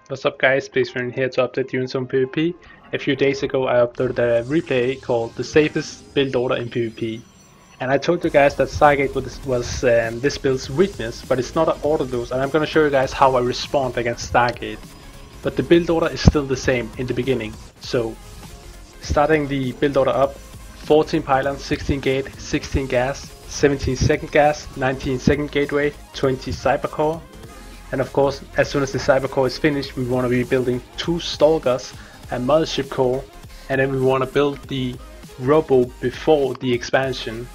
What's up guys, Spaceman here to update you on some PvP. A few days ago I uploaded a replay called the safest build order in PvP. And I told you guys that STARGATE was this build's weakness, but it's not an auto lose, and I'm gonna show you guys how I respond against STARGATE. But the build order is still the same in the beginning. So, starting the build order up, 14 pylon, 16 gate, 16 gas, 17 second gas, 19 second gateway, 20 cybercore. And of course, as soon as the cybercore is finished, we want to be building 2 stalkers, a mothership core, and then we want to build the robo before the expansion.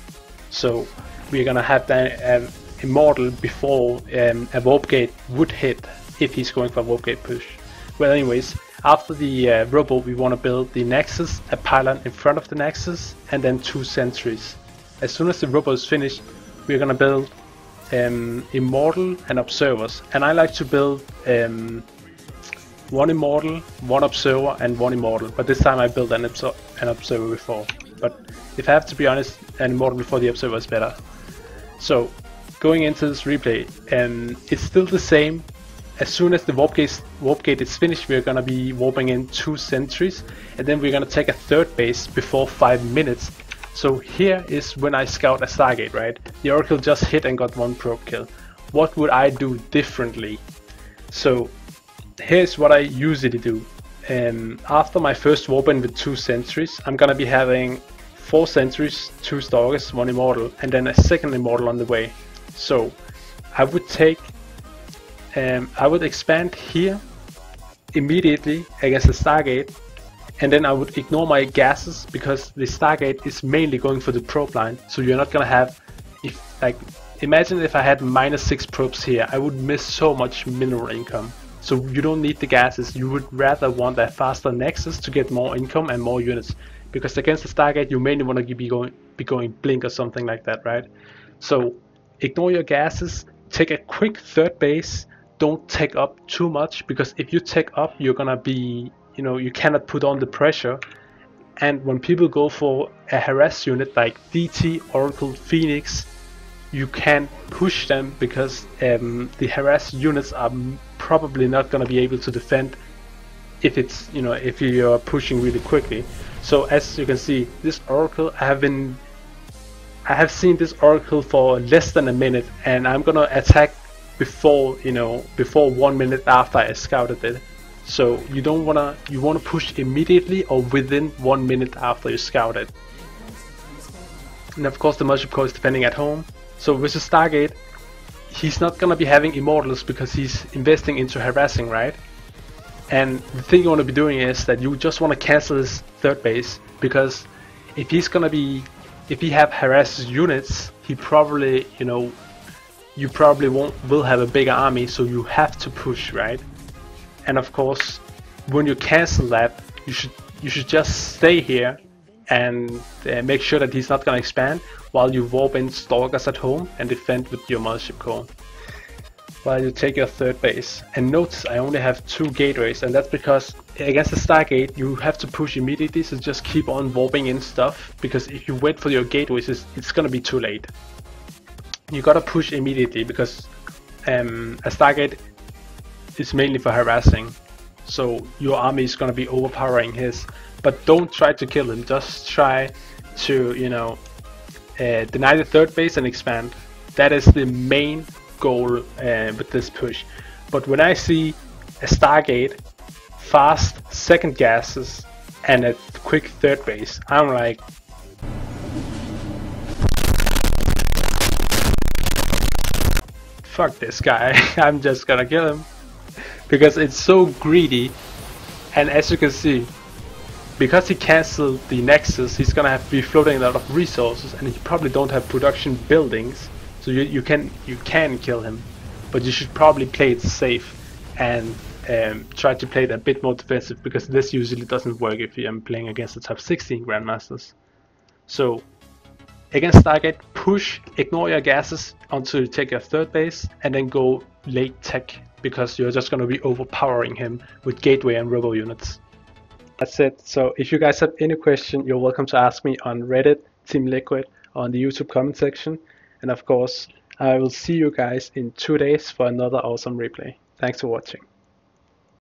So we're gonna have the immortal before a warp gate would hit if he's going for a warp gate push. Well, anyways, after the robo, we want to build the nexus, a pylon in front of the nexus, and then 2 sentries. As soon as the robo is finished, we're gonna build immortal and observers, and I like to build 1 immortal, 1 observer and 1 immortal, but this time I built an observer before. But if I have to be honest, an immortal before the observer is better. So going into this replay, it's still the same. As soon as the warp gate is finished, we're gonna be warping in 2 sentries, and then we're gonna take a 3rd base before 5 minutes. So here is when I scout a STARGATE, right? The Oracle just hit and got 1 probe kill. What would I do differently? So here's what I usually do. After my first warp in with 2 sentries, I'm gonna be having 4 sentries, 2 stalkers, 1 immortal, and then a second immortal on the way. So I would take, I would expand here immediately against the STARGATE, and then I would ignore my gases because the STARGATE is mainly going for the probe line. So you're not gonna have, imagine if I had -6 probes here, I would miss so much mineral income. So you don't need the gases, you would rather want a faster nexus to get more income and more units. Because against the STARGATE you mainly want to be going blink or something like that, right? So ignore your gases, take a quick 3rd base, don't take up too much, because if you take up you're gonna be, you cannot put on the pressure. And when people go for a harass unit like DT, Oracle, Phoenix, you can push them because the harass units are probably not going to be able to defend if it's, if you're pushing really quickly. So as you can see, this Oracle, I have seen this Oracle for less than a minute, and I'm gonna attack before 1 minute after I scouted it. So you wanna push immediately or within 1 minute after you scout it. And of course the mothership core is defending at home. So with the STARGATE, he's not gonna be having immortals because he's investing into harassing, right? And the thing you want to be doing is that you just want to cancel his 3rd base, because if he have harass units, he probably, you probably will have a bigger army, so you have to push, right? And of course, when you cancel that, you should just stay here and make sure that he's not gonna expand while you warp in stalkers at home and defend with your mothership core while you take your 3rd base. And notice I only have 2 gateways, and that's because against the STARGATE you have to push immediately, so just keep on warping in stuff, because if you wait for your gateways it's gonna be too late. You gotta push immediately because a STARGATE is mainly for harassing, so your army is gonna be overpowering his. But don't try to kill him, just try to deny the 3rd base and expand. That is the main goal with this push. But when I see a STARGATE, fast 2nd gases and a quick 3rd base, I'm like, fuck this guy. I'm just gonna kill him because it's so greedy. And as you can see, because he cancelled the nexus, he's gonna have to be floating a lot of resources, and he probably don't have production buildings. So you can kill him, but you should probably play it safe and try to play it a bit more defensive, because this usually doesn't work if I'm playing against the top 16 grandmasters. So against STARGATE, push, ignore your gases until you take your 3rd base, and then go late tech, because you're just going to be overpowering him with gateway and robo units. That's it. So if you guys have any question, you're welcome to ask me on Reddit, Team Liquid, or on the YouTube comment section. And of course, I will see you guys in 2 days for another awesome replay. Thanks for watching.